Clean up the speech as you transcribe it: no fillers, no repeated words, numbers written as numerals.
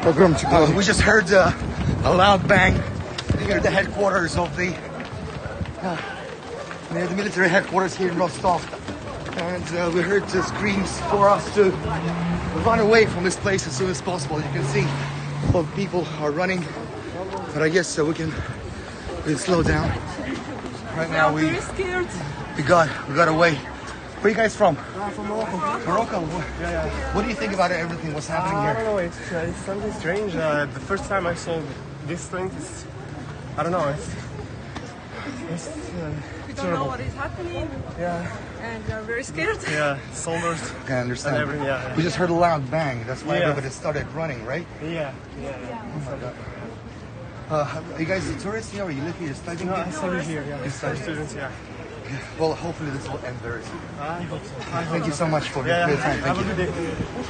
We just heard a loud bang near the headquarters of the military headquarters here in Rostov, and we heard the screams for us to run away from this place as soon as possible. You can see a lot of people are running, but I guess we can slow down. Right now we got away. Where are you guys from? From Morocco. Morocco? Yeah. What do you think about everything? What's happening I here? don't know, it's something strange. The first time I saw this thing, I don't know, it's We don't know what is happening. Yeah. And we are very scared. Yeah, soldiers. I understand. And everything, yeah. We just heard a loud bang. That's why Yeah. everybody started running, right? Yeah. Oh my God. Are you guys tourists here, or you live here, you're studying No, here? I study here, yeah. You study? Students, yeah. Well, hopefully this will end very soon. I hope so. Thank you so much for Yeah, your time. Thank have you. a good day.